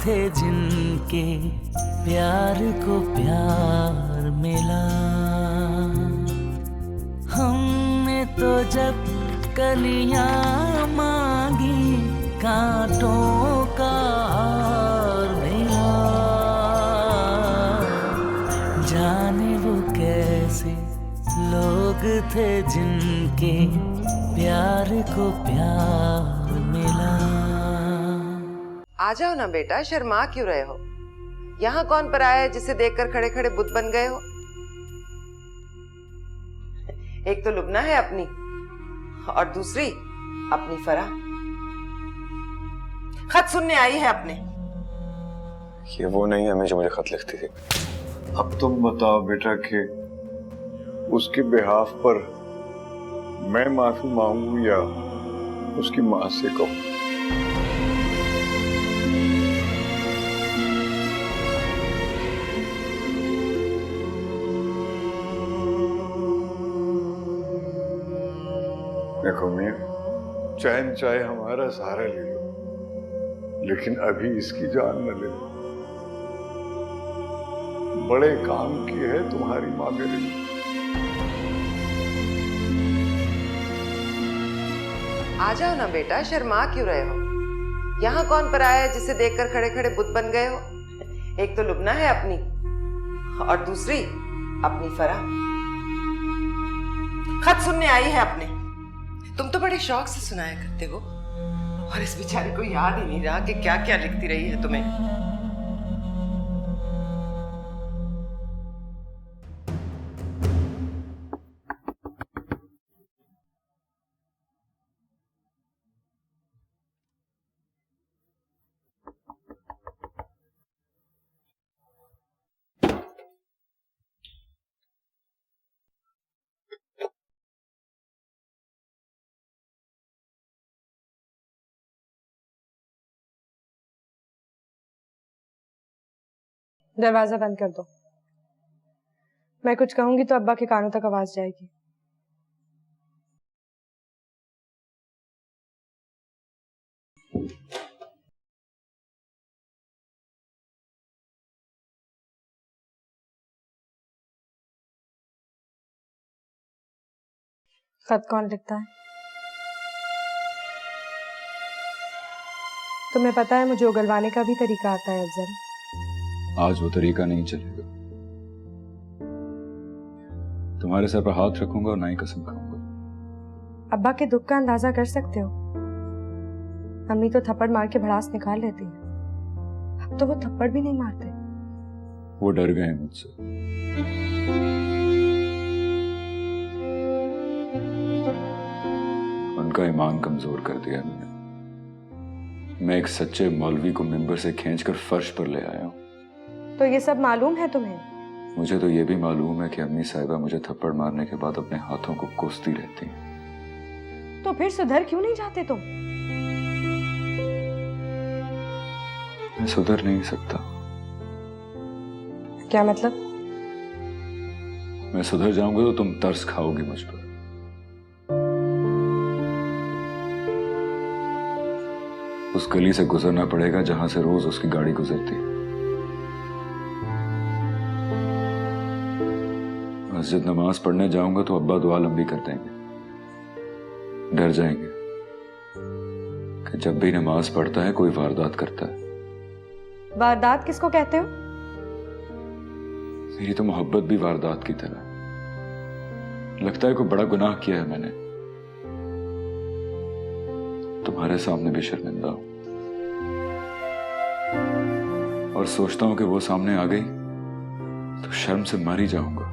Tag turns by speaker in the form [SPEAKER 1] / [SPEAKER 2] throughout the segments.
[SPEAKER 1] थे जिनके प्यार को प्यार मिला। हमने तो जब कलियां मांगी कांटों का हार मिला। जाने वो कैसे लोग थे जिनके प्यार को प्यार मिला।
[SPEAKER 2] आ जाओ ना बेटा, शर्मा क्यों रहे हो? यहाँ कौन पर आया है जिसे देखकर खड़े खड़े बुत बन गए हो? एक तो लुबना है अपनी और दूसरी अपनी फराह। खत सुनने आई है अपने।
[SPEAKER 3] ये वो नहीं है जो मुझे खत लिखती थी।
[SPEAKER 4] अब तुम बताओ बेटा कि उसके बिहाफ पर मैं माफी मांगू या उसकी मां से कहूं? देखो मीर, चैन चाहे हमारा सहारा ले लो, लेकिन अभी इसकी जान न ले लो। बड़े काम की है तुम्हारी मां मेरे लिए।
[SPEAKER 2] आ जाओ ना बेटा, शर्मा क्यों रहे हो? यहाँ कौन पर आया है जिसे देखकर खड़े खड़े बुत बन गए हो? एक तो लुबना है अपनी और दूसरी अपनी फराह। खत सुनने आई है अपने। तुम तो बड़े शौक से सुनाया करते हो और इस बेचारी को याद ही नहीं रहा कि क्या क्या लिखती रही है तुम्हें।
[SPEAKER 5] दरवाजा बंद कर दो। मैं कुछ कहूंगी तो अब्बा के कानों तक आवाज जाएगी। खत कौन लिखता है? तुम्हें पता है मुझे उगलवाने का भी तरीका आता है अफजल।
[SPEAKER 6] आज वो तरीका नहीं चलेगा। तुम्हारे सर पर हाथ रखूंगा और ना ही कसम खाऊंगा।
[SPEAKER 5] अब्बा के दुख का अंदाजा कर सकते हो। अम्मी तो थप्पड़ मार के भड़ास निकाल लेती है, अब तो वो थप्पड़ भी नहीं मारते।
[SPEAKER 6] वो डर गए मुझसे। उनका ईमान कमजोर कर दिया मैंने। मैं एक सच्चे मौलवी को मिंबर से खींचकर फर्श पर ले आया हूं।
[SPEAKER 5] तो ये सब मालूम है तुम्हें?
[SPEAKER 6] मुझे तो ये भी मालूम है कि अम्मी साहिबा मुझे थप्पड़ मारने के बाद अपने हाथों को कोसती रहती हैं।
[SPEAKER 5] तो फिर सुधर क्यों नहीं जाते तुम?
[SPEAKER 6] मैं सुधर नहीं सकता।
[SPEAKER 5] क्या मतलब?
[SPEAKER 6] मैं सुधर जाऊंगा तो तुम तरस खाओगी मुझ पर। उस गली से गुजरना पड़ेगा जहां से रोज उसकी गाड़ी गुजरती। मस्जिद नमाज पढ़ने जाऊंगा तो अब्बा दुआ लंबी कर देंगे। डर जाएंगे कि जब भी नमाज पढ़ता है कोई वारदात करता है।
[SPEAKER 5] वारदात किसको कहते हो?
[SPEAKER 6] मेरी तो मोहब्बत भी वारदात की तरह। लगता है कोई बड़ा गुनाह किया है मैंने। तुम्हारे सामने भी शर्मिंदा हूं और सोचता हूं कि वो सामने आ गई तो शर्म से मर ही जाऊंगा।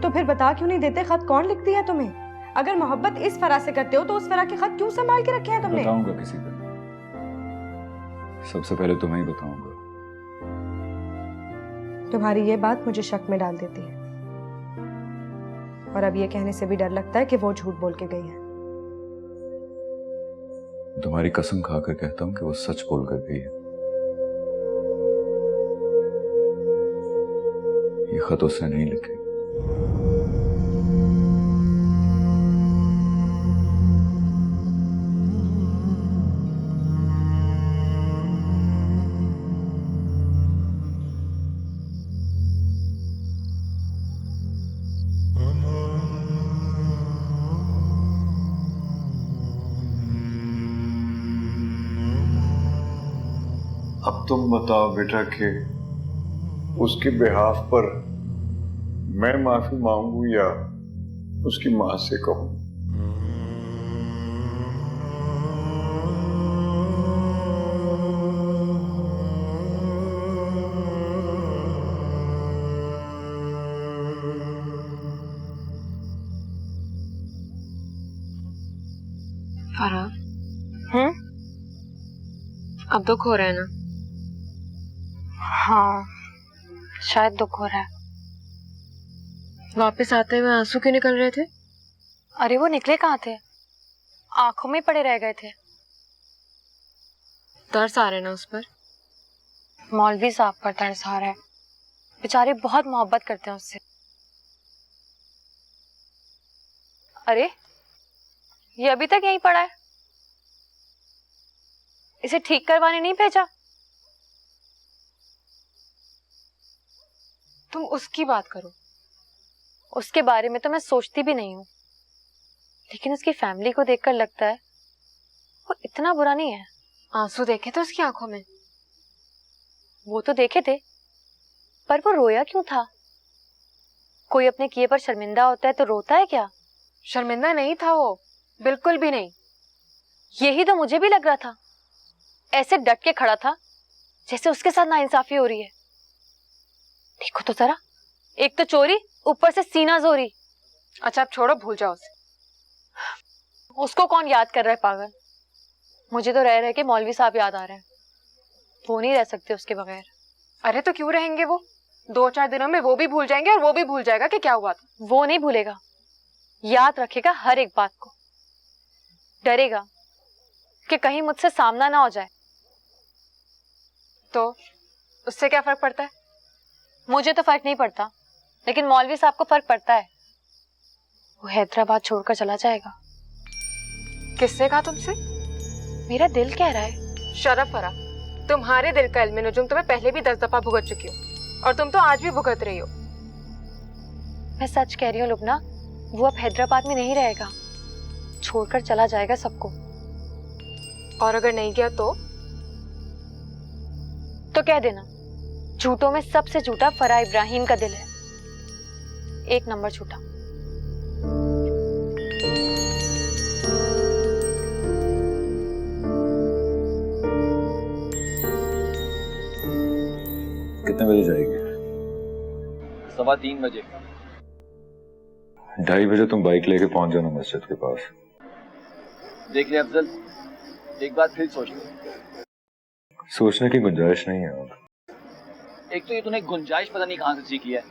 [SPEAKER 5] तो फिर बता क्यों नहीं देते खत कौन लिखती है तुम्हें? अगर मोहब्बत इस फरा से करते हो तो उस फरा के खत क्यों संभाल के रखे हैं तुमने?
[SPEAKER 6] बताऊंगा किसी दिन। सबसे पहले तुम्हें ही बताऊंगा।
[SPEAKER 5] तुम्हारी ये बात मुझे शक में डाल देती है और अब ये कहने से भी डर लगता है कि वो झूठ बोल के गई है।
[SPEAKER 6] तुम्हारी कसम खाकर कहता हूं कि वो सच बोल कर गई है। ये खत उसने नहीं लिखे।
[SPEAKER 4] तुम बताओ बेटा कि उसके बिहाफ पर मैं माफी मांगू या उसकी मां से कहूं?
[SPEAKER 7] फराह, अब दुख हो रहा है ना?
[SPEAKER 5] हाँ, शायद दुख हो रहा है।
[SPEAKER 7] वापस आते हुए आंसू क्यों निकल रहे थे?
[SPEAKER 5] अरे वो निकले कहाँ थे, आंखों में पड़े रह गए थे।
[SPEAKER 7] तरस आ रहे ना उस पर?
[SPEAKER 5] मौलवी साहब पर तरस आ रहा है, बेचारे बहुत मोहब्बत करते हैं उससे। अरे ये अभी तक यहीं पड़ा है, इसे ठीक करवाने नहीं भेजा?
[SPEAKER 7] तुम उसकी बात करो।
[SPEAKER 5] उसके बारे में तो मैं सोचती भी नहीं हूँ, लेकिन उसकी फैमिली को देखकर लगता है वो इतना बुरा नहीं है।
[SPEAKER 7] आंसू देखे थे उसकी आंखों में?
[SPEAKER 5] वो तो देखे थे, पर वो रोया क्यों था? कोई अपने किए पर शर्मिंदा होता है तो रोता है क्या?
[SPEAKER 7] शर्मिंदा नहीं था वो, बिल्कुल भी नहीं।
[SPEAKER 5] यही तो मुझे भी लग रहा था, ऐसे डट के खड़ा था जैसे उसके साथ नाइंसाफी हो रही है। देखो तो जरा, एक तो चोरी, ऊपर से सीना जोरी।
[SPEAKER 7] अच्छा अब छोड़ो, भूल जाओ उसे।
[SPEAKER 5] उसको कौन याद कर रहा है पागल? मुझे तो रह रहे के मौलवी साहब याद आ रहे हैं। वो नहीं रह सकते उसके बगैर।
[SPEAKER 7] अरे तो क्यों रहेंगे वो? 2-4 दिनों में वो भी भूल जाएंगे और वो भी भूल जाएगा कि क्या हुआ था।
[SPEAKER 5] वो नहीं भूलेगा, याद रखेगा हर एक बात को। डरेगा कि कहीं मुझसे सामना ना हो जाए।
[SPEAKER 7] तो उससे क्या फर्क पड़ता है?
[SPEAKER 5] मुझे तो फर्क नहीं पड़ता, लेकिन मौलवी साहब को फर्क पड़ता है। वो हैदराबाद छोड़कर चला जाएगा।
[SPEAKER 7] किसने कहा तुमसे?
[SPEAKER 5] मेरा दिल कह रहा है।
[SPEAKER 7] शरफ फरा, तुम्हारे दिल का इल्म नजुम तुम्हें पहले भी 10 दफा भुगत चुकी हूँ और तुम तो आज भी भुगत रही हो।
[SPEAKER 5] मैं सच कह रही हूँ लुबना, वो अब हैदराबाद में नहीं रहेगा, छोड़कर चला जाएगा सबको।
[SPEAKER 7] और अगर नहीं गया
[SPEAKER 5] तो कह देना झूठों में सबसे झूठा फरा इब्राहिम का दिल है, 1 नंबर झूठा।
[SPEAKER 6] कितने बजे जाएगी?
[SPEAKER 8] 3:15 बजे।
[SPEAKER 6] 2:30 बजे तुम बाइक लेके पहुंच जाना मस्जिद के पास।
[SPEAKER 8] देख ले अफजल, एक बात फिर सोच ले।
[SPEAKER 6] सोचने की गुंजाइश नहीं है अब।
[SPEAKER 8] एक तो ये तूने गुंजाइश पता नहीं कहां से सीखी है,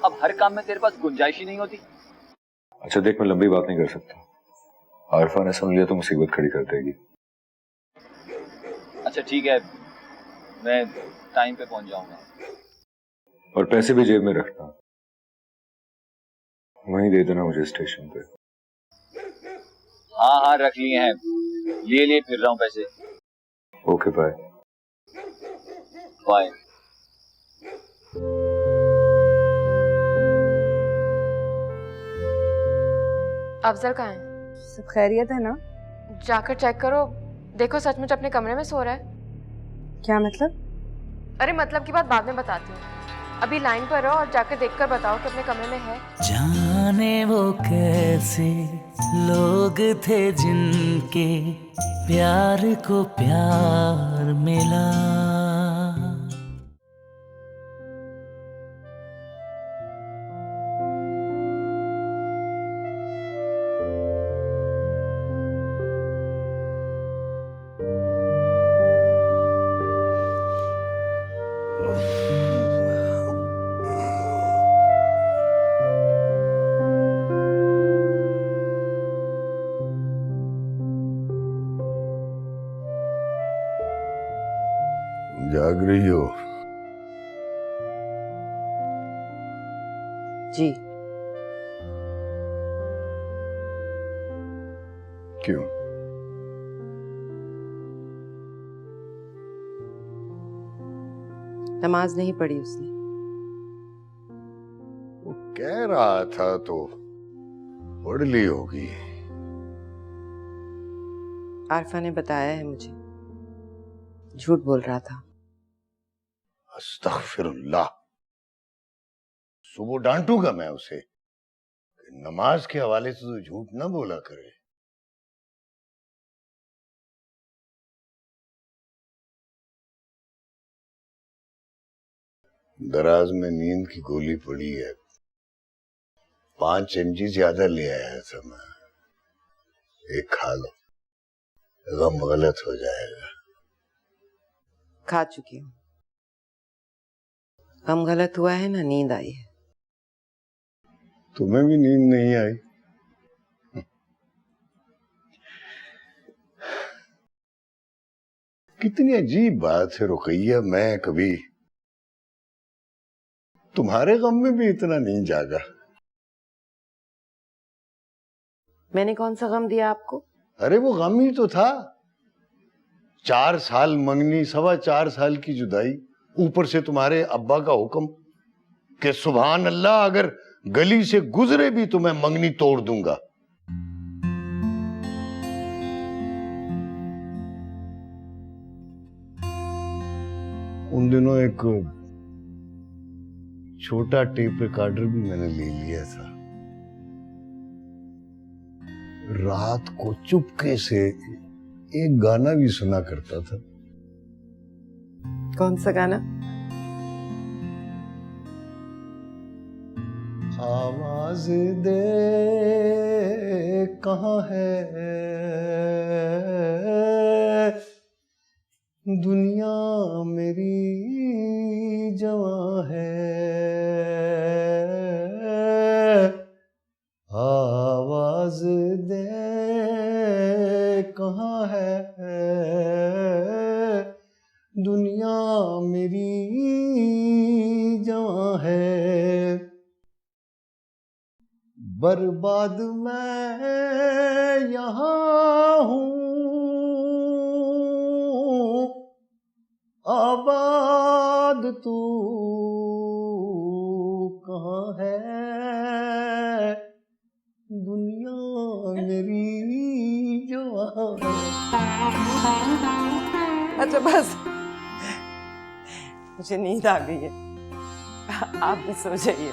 [SPEAKER 8] अब हर काम में तेरे पास गुंजाइश ही नहीं होती।
[SPEAKER 6] अच्छा देख, मैं लंबी बात नहीं कर सकता। आरफा ने सुन लिया तो मुसीबत खड़ी कर देगी।
[SPEAKER 8] अच्छा ठीक है, मैं टाइम पे पहुंच जाऊंगा।
[SPEAKER 6] और पैसे भी जेब में रखना, वहीं दे देना मुझे स्टेशन पे।
[SPEAKER 8] हाँ हाँ रख लिए हैं, लिए फिर रहा हूँ पैसे।
[SPEAKER 6] Okay bye.
[SPEAKER 8] बाय।
[SPEAKER 7] अफजल कहाँ है?
[SPEAKER 5] सब खैरियत है ना?
[SPEAKER 7] जाकर चेक करो, देखो सचमुच अपने कमरे में सो रहा है।
[SPEAKER 5] क्या मतलब?
[SPEAKER 7] अरे मतलब की बात बाद में बताती हूँ, अभी लाइन पर रहो और जाकर देखकर बताओ कि अपने कमरे में है।
[SPEAKER 1] जाने वो कैसे लोग थे जिनके प्यार को प्यार मिला।
[SPEAKER 9] जाग रही हो?
[SPEAKER 2] जी।
[SPEAKER 9] क्यों?
[SPEAKER 2] नमाज नहीं पढ़ी उसने।
[SPEAKER 9] वो कह रहा था तो पढ़ ली होगी।
[SPEAKER 2] आरफा ने बताया है मुझे, झूठ बोल रहा था।
[SPEAKER 9] अस्तगफिरुल्लाह। सुबह डांटूंगा मैं उसे कि नमाज के हवाले से तो झूठ ना बोला करे। दराज में नींद की गोली पड़ी है, 5 mg ज्यादा ले आया था मैं, एक खा लो, गम गलत हो जाएगा।
[SPEAKER 2] खा चुकी हूँ। गम गलत हुआ है ना, नींद आई है।
[SPEAKER 9] तुम्हें भी नींद नहीं आई? कितनी अजीब बात है रुकैया, मैं कभी तुम्हारे गम में भी इतना नहीं जागा।
[SPEAKER 2] मैंने कौन सा गम दिया आपको?
[SPEAKER 9] अरे वो गम ही तो था, 4 साल मंगनी, 4.25 साल की जुदाई, ऊपर से तुम्हारे अब्बा का हुक्म कि सुभान अल्लाह, अगर गली से गुजरे भी तो मैं मंगनी तोड़ दूंगा। उन दिनों एक छोटा टेप रिकॉर्डर भी मैंने ले लिया था। रात को चुपके से एक गाना भी सुना करता था।
[SPEAKER 2] कौन सा गाना?
[SPEAKER 9] आवाज दे कहाँ है दुनिया मेरी जवां है, आवाज दे कहाँ है दुनिया मेरी जवां है। बर्बाद मैं यहाँ हूँ, आबाद तू कहाँ है दुनिया मेरी जवां है।
[SPEAKER 2] अच्छा बस, मुझे नींद आ गई है, आप भी सो जाइए।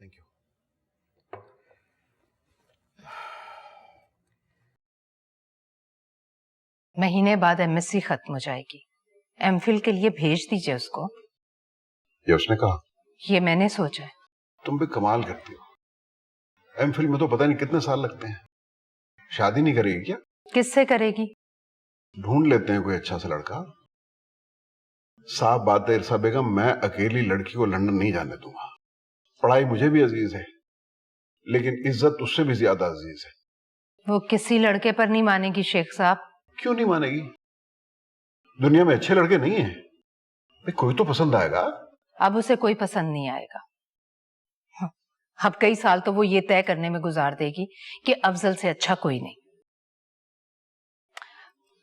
[SPEAKER 9] Thank you.
[SPEAKER 10] महीने बाद एमएससी खत्म हो जाएगी, एमफिल के लिए भेज दीजिए उसको।
[SPEAKER 9] ये उसने कहा?
[SPEAKER 10] ये मैंने सोचा है।
[SPEAKER 9] तुम भी कमाल करती हो, एमफिल में तो पता नहीं कितने साल लगते हैं। शादी नहीं करेगी क्या?
[SPEAKER 10] किससे करेगी?
[SPEAKER 9] ढूंढ लेते हैं कोई अच्छा सा लड़का। साफ बात है इरसा बेगम, मैं अकेली लड़की को लंदन नहीं जाने दूंगा। पढ़ाई मुझे भी अजीज है, लेकिन इज्जत उससे भी ज्यादा अजीज है।
[SPEAKER 10] वो किसी लड़के पर नहीं मानेगी शेख साहब।
[SPEAKER 9] क्यों नहीं मानेगी? दुनिया में अच्छे लड़के नहीं हैं? भाई कोई तो पसंद आएगा।
[SPEAKER 10] अब उसे कोई पसंद नहीं आएगा। अब कई साल तो वो ये तय करने में गुजार देगी कि अफजल से अच्छा कोई नहीं।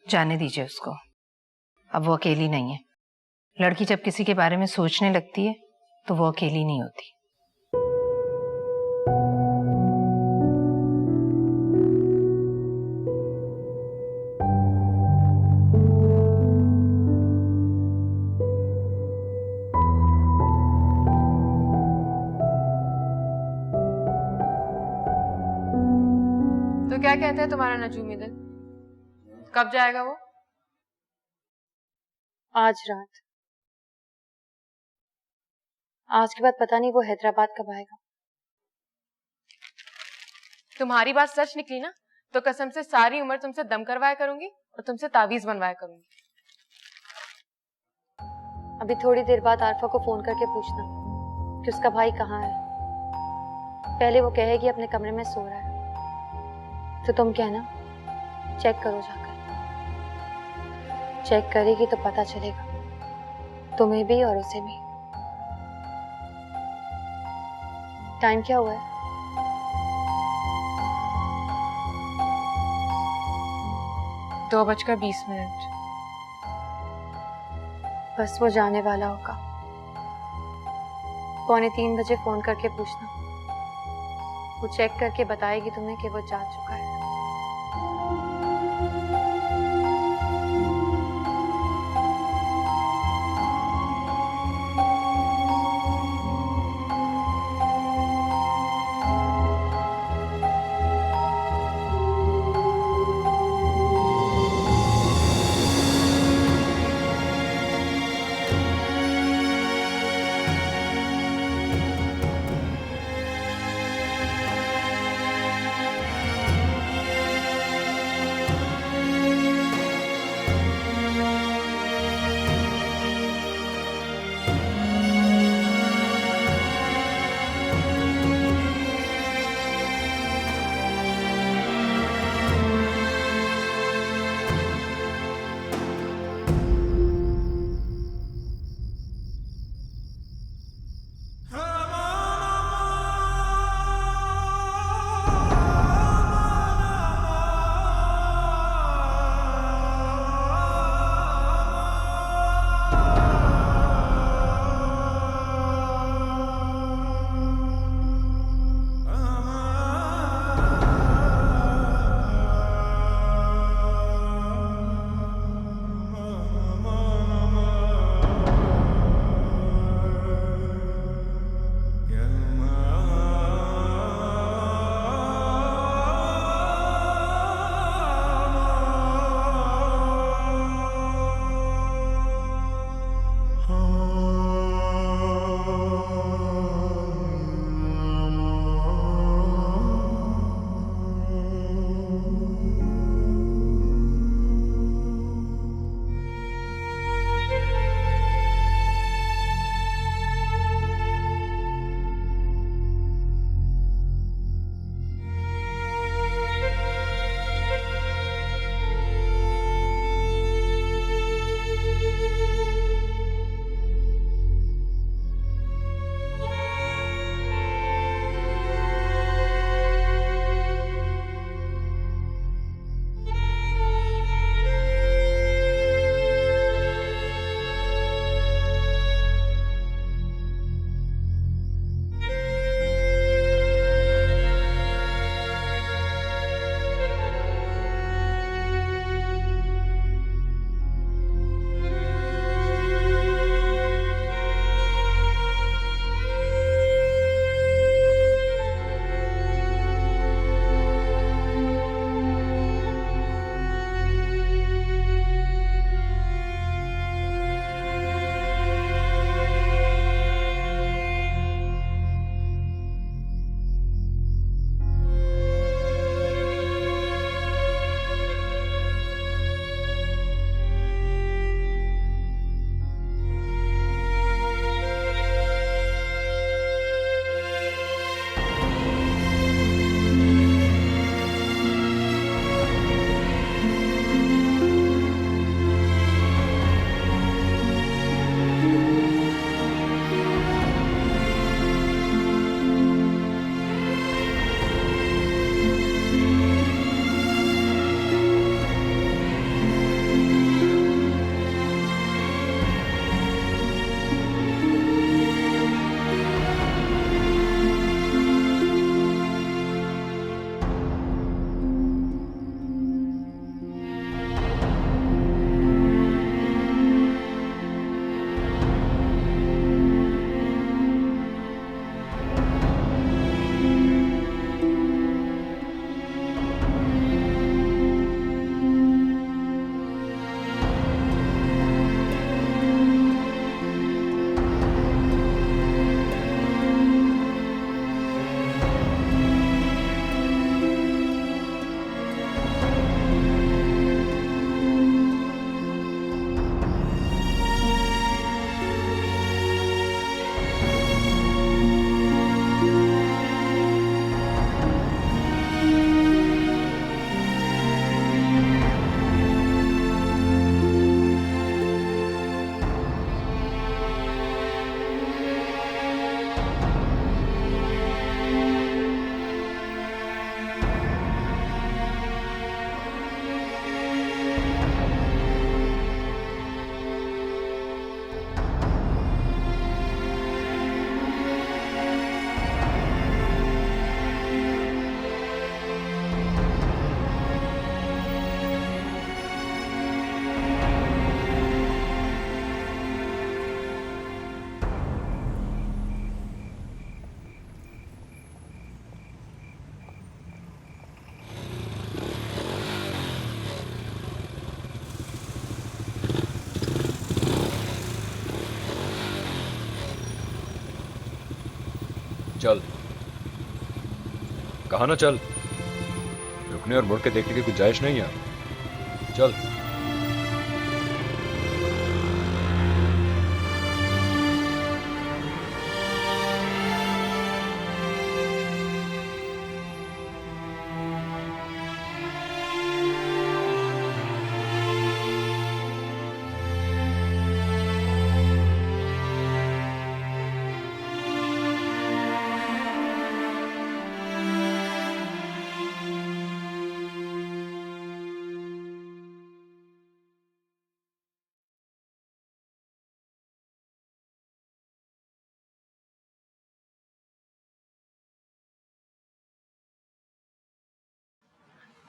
[SPEAKER 10] जाने दीजिए उसको, अब वो अकेली नहीं है। लड़की जब किसी के बारे में सोचने लगती है तो वो अकेली नहीं होती।
[SPEAKER 7] तो क्या कहते हैं तुम्हारा नजूमी दिल, कब जाएगा वो?
[SPEAKER 5] आज रात। आज के बाद पता नहीं वो हैदराबाद कब आएगा।
[SPEAKER 7] तुम्हारी बात सच निकली ना तो कसम से सारी उम्र तुमसे दम करवाया करूंगी और तुमसे तावीज बनवाया करूंगी।
[SPEAKER 5] अभी थोड़ी देर बाद आरफा को फोन करके पूछना कि उसका भाई कहाँ है। पहले वो कहेगी अपने कमरे में सो रहा है, तो तुम कहना चेक करो जाकर। चेक करेगी तो पता चलेगा तुम्हें भी और उसे भी। टाइम क्या हुआ है?
[SPEAKER 7] 2:20।
[SPEAKER 5] बस वो जाने वाला होगा। 2:45 बजे फोन करके पूछना, वो चेक करके बताएगी तुम्हें कि वो जा चुका है।
[SPEAKER 6] चल, कहा ना चल। रुकने और मुड़ के देखने की गुंजाइश नहीं है। चल।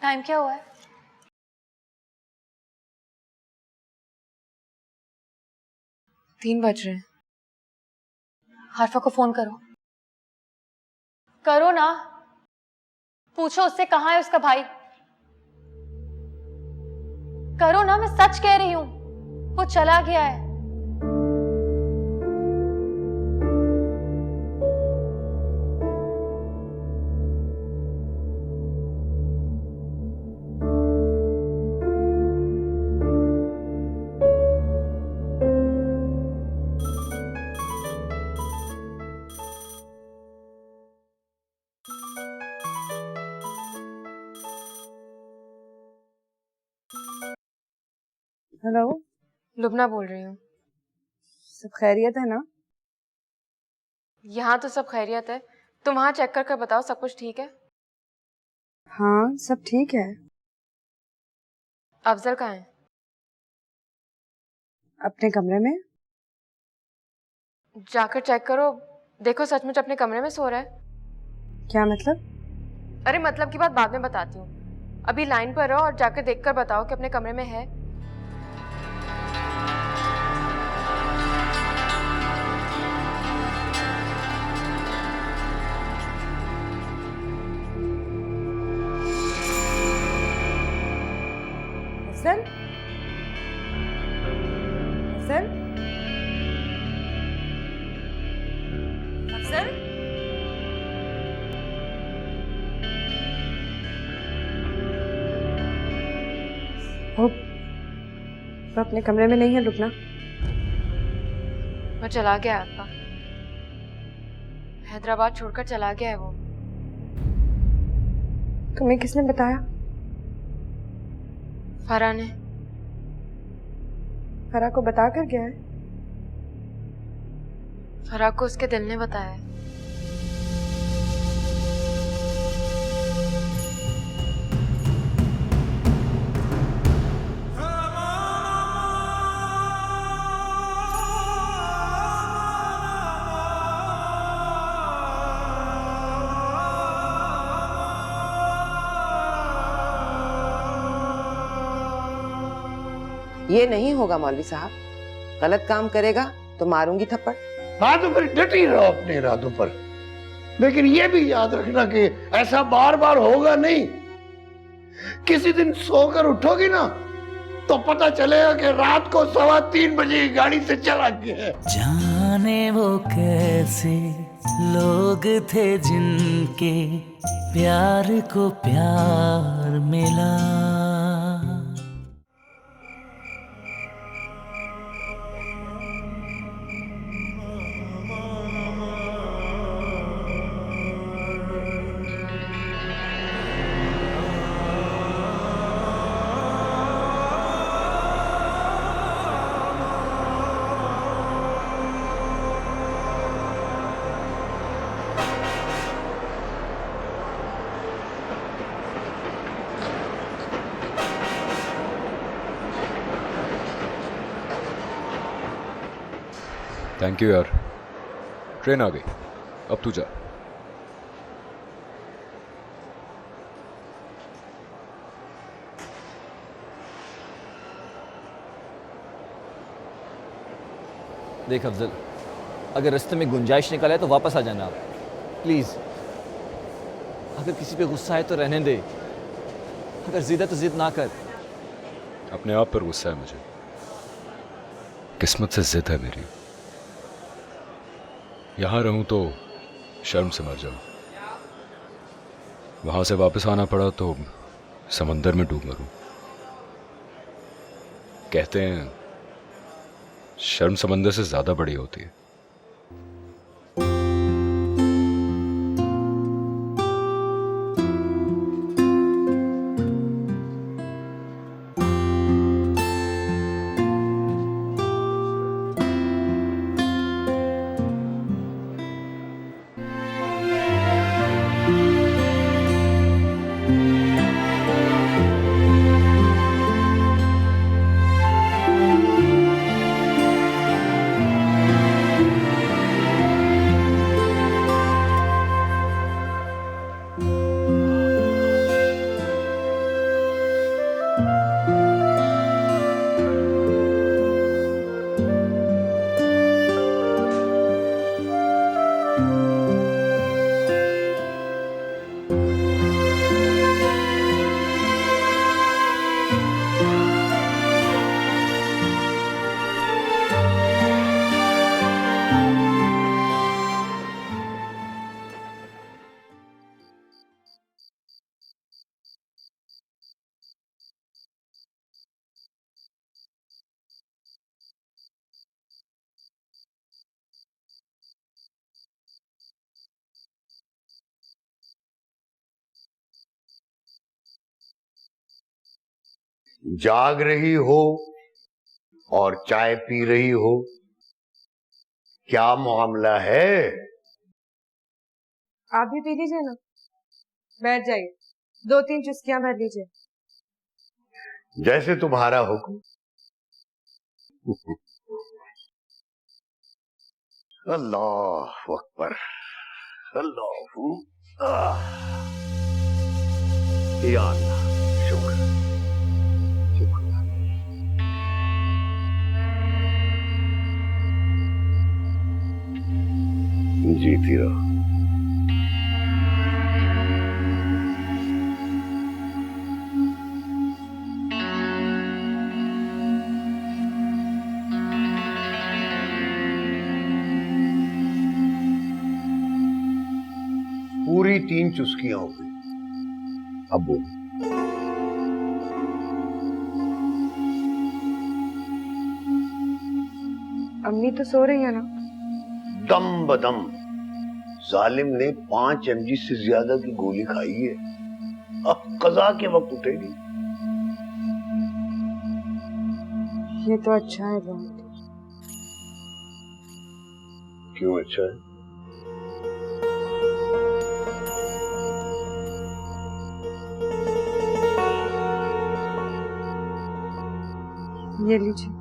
[SPEAKER 5] टाइम क्या हुआ है?
[SPEAKER 7] 3 बज रहे हैं।
[SPEAKER 5] आरफा को फोन करो। करो ना, पूछो उससे कहाँ है उसका भाई। करो ना, मैं सच कह रही हूं, वो चला गया है।
[SPEAKER 2] हेलो,
[SPEAKER 7] लुबना बोल रही हूँ।
[SPEAKER 2] सब खैरियत है ना?
[SPEAKER 7] यहाँ तो सब खैरियत है, तुम वहाँ चेक करके बताओ सब कुछ ठीक है।
[SPEAKER 2] हाँ, सब ठीक है।
[SPEAKER 7] अफजल कहाँ है?
[SPEAKER 2] अपने कमरे में।
[SPEAKER 7] जाकर चेक करो, देखो सचमुच अपने कमरे में सो रहा है।
[SPEAKER 2] क्या मतलब?
[SPEAKER 7] अरे मतलब की बात बाद में बताती हूँ, अभी लाइन पर रहो और जाकर देखकर बताओ कि अपने कमरे में है।
[SPEAKER 2] अफजल? अफजल? अफजल? वो अपने कमरे में नहीं है लुबना।
[SPEAKER 7] वो चला गया है अब्बा, हैदराबाद छोड़कर चला गया है वो।
[SPEAKER 2] तुम्हें किसने बताया?
[SPEAKER 7] फरा ने।
[SPEAKER 2] फरा को बता कर गया है?
[SPEAKER 7] फरा को उसके दिल ने बताया है।
[SPEAKER 2] ये नहीं होगा मौलवी साहब, गलत काम करेगा तो मारूंगी थप्पड़।
[SPEAKER 9] हाँ तो फिर डटी रहो अपने इरादों पर, लेकिन ये भी याद रखना कि ऐसा बार बार होगा नहीं। किसी दिन सोकर उठोगी ना तो पता चलेगा कि रात को 3:15 बजे की गाड़ी से चला गया।
[SPEAKER 1] जाने वो कैसे लोग थे जिनके प्यार को प्यार मिला।
[SPEAKER 6] थैंक यू यार, ट्रेन आ गई, अब तू जा।
[SPEAKER 8] देख अफजल, अगर रास्ते में गुंजाइश निकला है तो वापस आ जाना आप प्लीज़। अगर किसी पे गुस्सा है तो रहने दे, अगर जिद है तो जिद ना कर।
[SPEAKER 6] अपने आप पर गुस्सा है मुझे, किस्मत से जिद है मेरी। यहां रहूं तो शर्म से मर जाऊं। वहां से वापस आना पड़ा तो समंदर में डूब मरूं। कहते हैं शर्म समंदर से ज्यादा बड़ी होती है।
[SPEAKER 9] जाग रही हो और चाय पी रही हो, क्या मामला है?
[SPEAKER 7] आप भी पी लीजिए ना, बैठ जाइए, 2-3 चुस्कियां भर लीजिए।
[SPEAKER 9] जैसे तुम्हारा हुक्म। अल्लाह अकबर, अल्लाह, या अल्लाह, शुक्र शुक्र। जीती रहो। पूरी 3 चुस्कियां हो गई। अब बोल।
[SPEAKER 7] अम्मी तो सो रही है ना?
[SPEAKER 9] दम बदम जालिम ने 5 mg से ज्यादा की गोली खाई है। अब कज़ा के वक्त उठेगी।
[SPEAKER 7] ये तो अच्छा है बहुत।
[SPEAKER 9] क्यों अच्छा है?
[SPEAKER 7] ये लीजिए।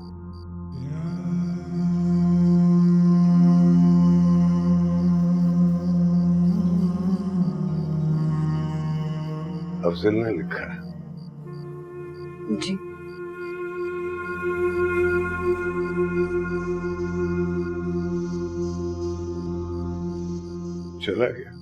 [SPEAKER 9] अफजल ने लिखा है।
[SPEAKER 7] जी।
[SPEAKER 9] चला गया।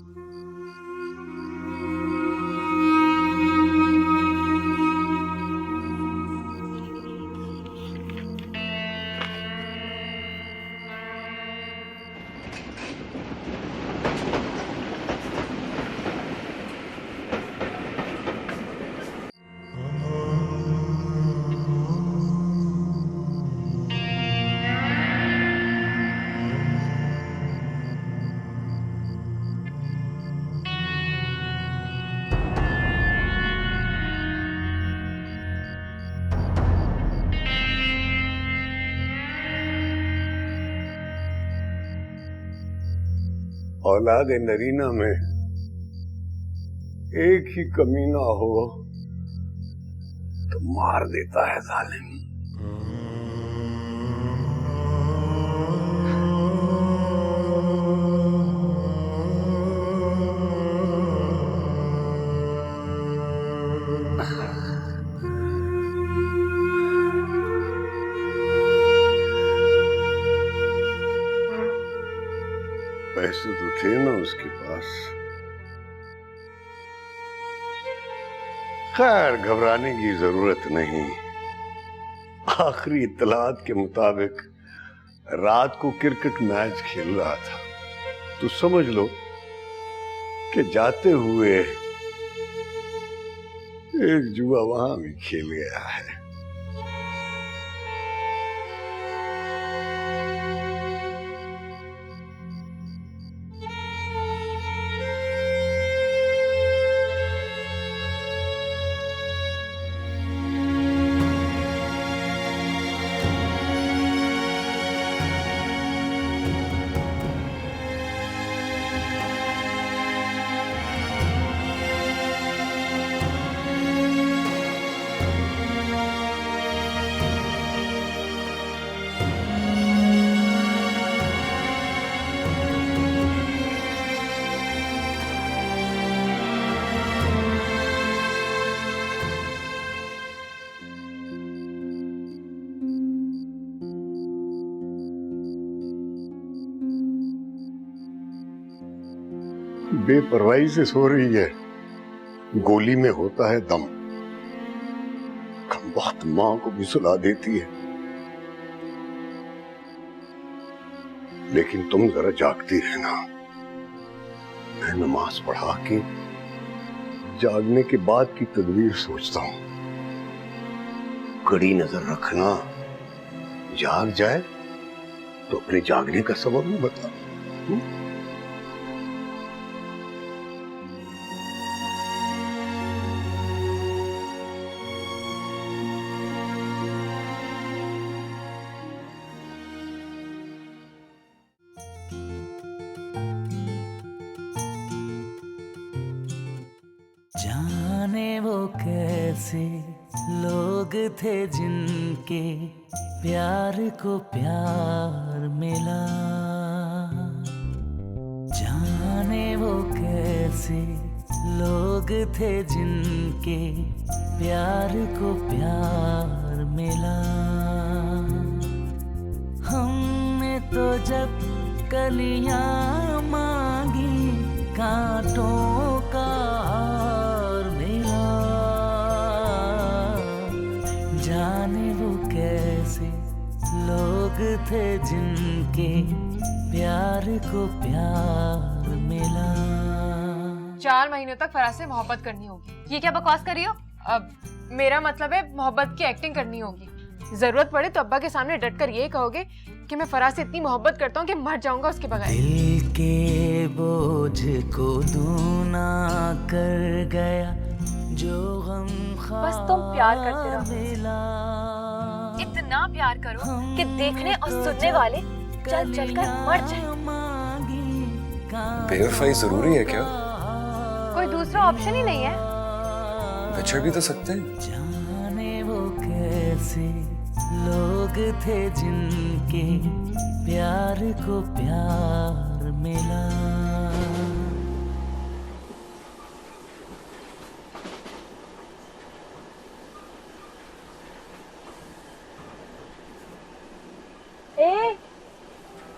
[SPEAKER 9] औलाद नरीना में एक ही कमी ना हो तो मार देता है जालिम। पैसे तो थे ना उसके पास। खैर घबराने की जरूरत नहीं। आखिरी इत्तलात के मुताबिक रात को क्रिकेट मैच खेल रहा था तो समझ लो कि जाते हुए एक जुआ वहां भी खेल गया है। बेपरवाही से सो रही है। गोली में होता है दम। कमबख्त मां को भी सुला देती है। लेकिन तुम जरा जागती रहना। मैं नमाज पढ़ा के जागने के बाद की तदबीर सोचता हूं। कड़ी नजर रखना। जाग जाए तो अपने जागने का सबब भी बता।
[SPEAKER 1] जाने वो कैसे लोग थे जिनके प्यार को प्यार मिला। जाने वो कैसे लोग थे जिनके प्यार को प्यार मिला। हमने तो जब कलियां मांगी कांटों का हार मिला। जाने वो कैसे लोग थे जिनके प्यार को प्यार मिला।
[SPEAKER 7] 4 महीनों तक फराज से मोहब्बत करनी होगी।
[SPEAKER 5] ये क्या बकवास कर रही हो?
[SPEAKER 7] अब मेरा मतलब है मोहब्बत की एक्टिंग करनी होगी। जरूरत पड़े तो अब्बा के सामने डट कर ये कहोगे कि मैं फराज से इतनी मोहब्बत करता हूँ कि मर जाऊंगा उसके बगैर।
[SPEAKER 1] दिल के बोझ को दूना कर गया जो गम
[SPEAKER 5] बस तुम प्यार करते रहो।
[SPEAKER 1] मिला।
[SPEAKER 5] इतना प्यार करो कि देखने और सुनने वाले चल चल कर मर जाए।
[SPEAKER 3] बेवफाई जरूरी है क्या?
[SPEAKER 5] कोई दूसरा ऑप्शन ही नहीं है।
[SPEAKER 3] बिछड़ भी तो सकते हैं।
[SPEAKER 1] जाने वो कैसे लोग थे जिनके प्यार को प्यार मिला।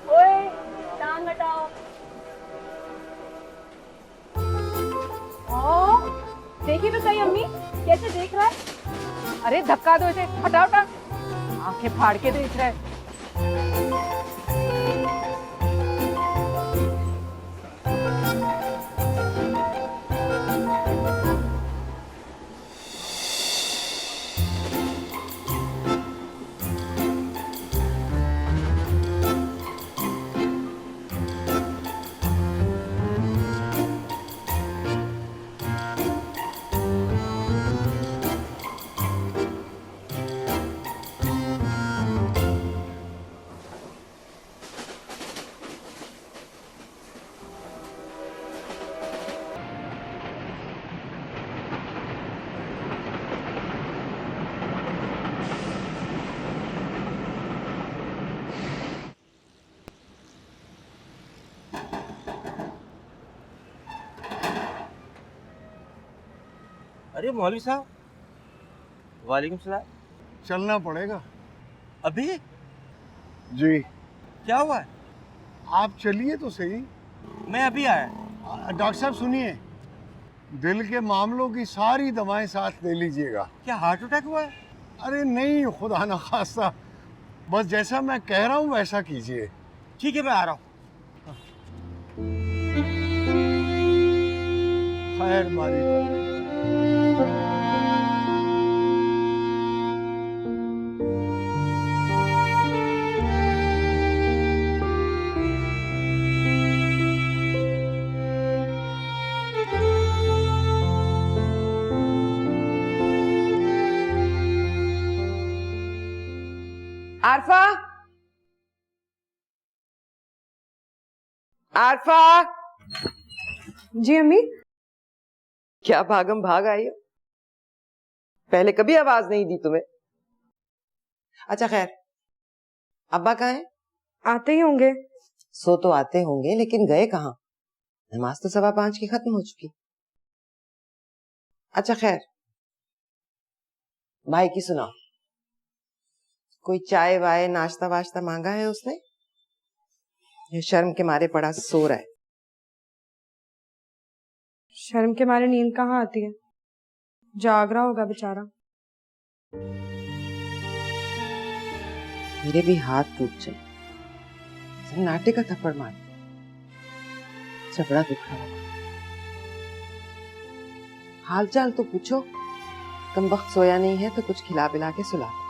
[SPEAKER 5] ओए, टांग हटाओ। देखिए तो सही अम्मी कैसे देख रहा है।
[SPEAKER 10] अरे धक्का दो इसे, हटाओ टांग। आंखें फाड़ के देख रहा है।
[SPEAKER 11] अरे मौलवी साहब, वालेकुम सलाम।
[SPEAKER 9] चलना पड़ेगा।
[SPEAKER 11] अभी?
[SPEAKER 9] जी।
[SPEAKER 11] क्या हुआ है?
[SPEAKER 9] आप चलिए तो सही।
[SPEAKER 11] मैं अभी आया।
[SPEAKER 9] डॉक्टर साहब सुनिए, दिल के मामलों की सारी दवाएं साथ ले लीजिएगा।
[SPEAKER 11] क्या हार्ट अटैक हुआ है?
[SPEAKER 9] अरे नहीं, खुदा न खास्ता। बस जैसा मैं कह रहा हूँ वैसा कीजिए।
[SPEAKER 11] ठीक है, मैं आ रहा हूँ।
[SPEAKER 9] मायर मारी।
[SPEAKER 2] आरफा, आरफा।
[SPEAKER 7] जी अम्मी।
[SPEAKER 2] क्या भागम भाग आई हो? पहले कभी आवाज नहीं दी तुम्हें। अच्छा खैर, अब्बा कहाँ हैं?
[SPEAKER 7] आते ही होंगे।
[SPEAKER 2] सो तो आते होंगे, लेकिन गए कहाँ? नमाज तो 5:15 की खत्म हो चुकी। अच्छा खैर, भाई की सुनाओ। कोई चाय वाय नाश्ता वाश्ता मांगा है उसने? ये शर्म के मारे पड़ा सो रहा है।
[SPEAKER 7] शर्म के मारे नींद कहाँ आती है, जाग रहा होगा बेचारा।
[SPEAKER 2] मेरे भी हाथ टूट जाए, सन्नाटे का थप्पड़ मार, चपड़ा दुख रहा होगा। हालचाल तो पूछो, कम वक्त सोया नहीं है तो कुछ खिला पिला के सुला दो।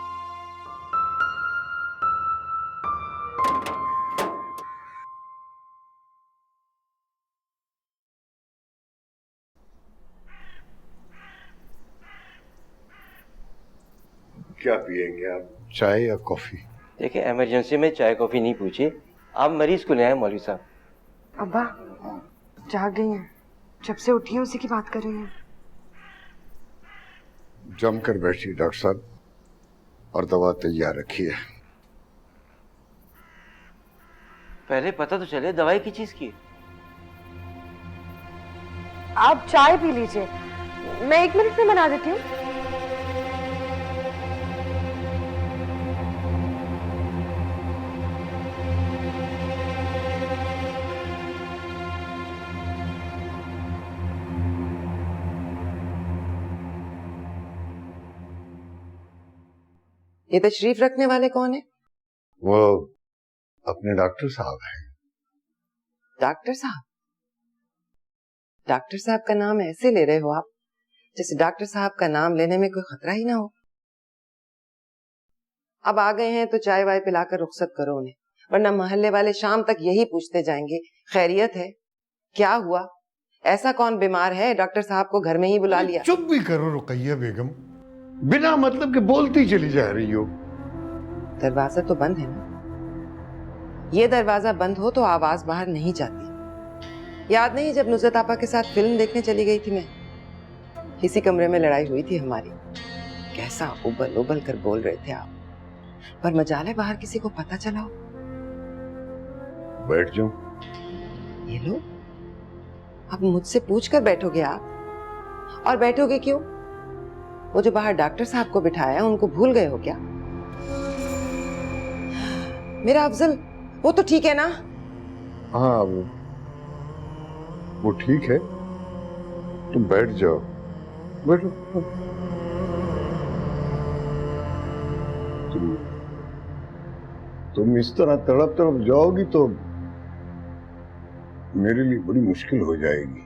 [SPEAKER 9] क्या पिएंगे आप, चाय या कॉफी?
[SPEAKER 11] देखिए, इमरजेंसी में चाय कॉफी नहीं पूछी, आप मरीज को ले आए मौलवी साहब।
[SPEAKER 7] अब्बा जाग गई हैं, जब से उठी हैं उसी की बात कर रही हैं।
[SPEAKER 9] जमकर बैठिए डॉक्टर साहब, और दवा तैयार रखिए।
[SPEAKER 11] पहले पता तो चले दवाई की चीज की।
[SPEAKER 7] आप चाय पी लीजिए, मैं 1 मिनट में बना देती हूँ।
[SPEAKER 2] ये तशरीफ रखने वाले कौन है?
[SPEAKER 9] वो अपने डॉक्टर साहब हैं।
[SPEAKER 2] डॉक्टर साहब? डॉक्टर साहब का नाम ऐसे ले रहे हो आप जैसे डॉक्टर साहब का नाम लेने में कोई खतरा ही ना हो। अब आ गए हैं तो चाय वाय पिलाकर रुखसत करो उन्हें, वरना मोहल्ले वाले शाम तक यही पूछते जाएंगे, खैरियत है, क्या हुआ, ऐसा कौन बीमार है, डॉक्टर साहब को घर में ही बुला लिया।
[SPEAKER 9] चुप भी करो रुकैया बेगम, बिना मतलब के बोलती चली जा रही हो।
[SPEAKER 2] दरवाजा तो बंद है ना? ये दरवाजा बंद हो तो आवाज बाहर नहीं जाती। याद नहीं जब नुसरत आपा के साथ फिल्म देखने चली गई थी मैं, इसी कमरे में लड़ाई हुई थी हमारी। कैसा उबल उबल कर बोल रहे थे आप, पर मजाले बाहर किसी को पता चला हो।
[SPEAKER 9] बैठ जाओ।
[SPEAKER 2] ये लो, अब मुझसे पूछ कर बैठोगे आप? और बैठोगे क्यों? वो जो बाहर डॉक्टर साहब को बिठाया उनको भूल गए हो क्या? मेरा अफजल वो तो ठीक है ना?
[SPEAKER 9] हाँ वो ठीक है, तुम बैठ जाओ, बैठो। तुम इस तरह तड़प तड़प जाओगी तो मेरे लिए बड़ी मुश्किल हो जाएगी।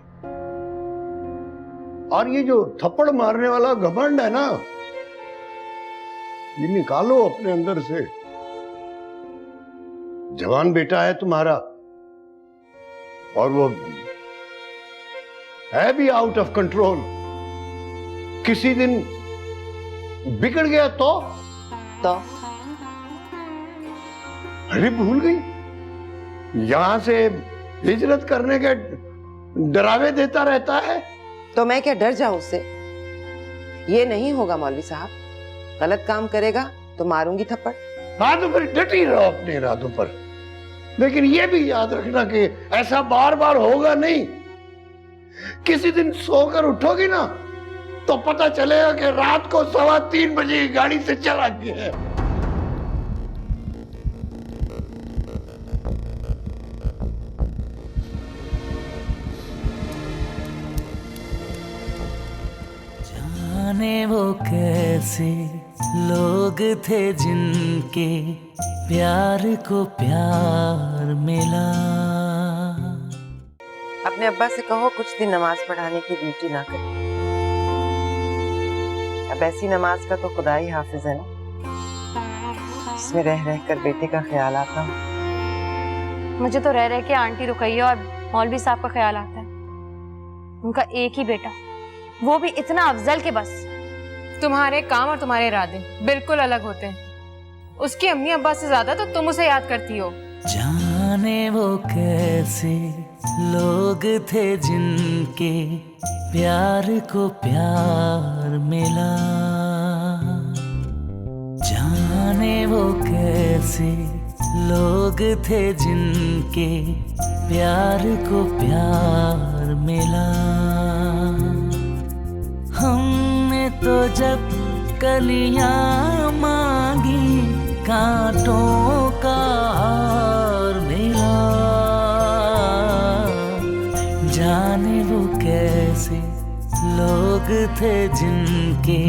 [SPEAKER 9] और ये जो थप्पड़ मारने वाला घमंड है ना, ये निकालो अपने अंदर से। जवान बेटा है तुम्हारा, और वो है भी आउट ऑफ कंट्रोल। किसी दिन बिगड़ गया तो अरे भूल गई, यहां से हिजरत करने के डरावे देता रहता है।
[SPEAKER 2] तो मैं क्या डर जाऊं उससे? ये नहीं होगा मौलवी साहब, गलत काम करेगा तो मारूंगी थप्पड़।
[SPEAKER 9] हाँ तो फिर डटी रहो अपने इरादों पर, लेकिन ये भी याद रखना कि ऐसा बार बार होगा नहीं। किसी दिन सोकर उठोगी ना तो पता चलेगा कि रात को 3:15 बजे की गाड़ी से चला गया।
[SPEAKER 1] जाने वो कैसे लोग थे जिनके प्यार को प्यार मिला।
[SPEAKER 2] अपने अब्बा से कहो कुछ दिन नमाज पढ़ाने की ड्यूटी ना करे। अब ऐसी नमाज का तो खुदा ही हाफिज है ना, इसमें रह रह कर बेटे का ख्याल आता है।
[SPEAKER 5] मुझे तो रह रह के आंटी रुकैया और मौलवी साहब का ख्याल आता है। उनका एक ही बेटा, वो भी इतना अफजल के बस।
[SPEAKER 7] तुम्हारे काम और तुम्हारे इरादे बिल्कुल अलग होते हैं। उसकी अम्मी अब्बा से ज्यादा तो तुम उसे याद करती हो।
[SPEAKER 1] जाने वो कैसे लोग थे जिनके प्यार को प्यार मिला, जाने वो कैसे लोग थे जिनके प्यार को प्यार मिला। हमने तो जब कलियां मांगी कांटों का हार मिला, जाने वो कैसे लोग थे जिनके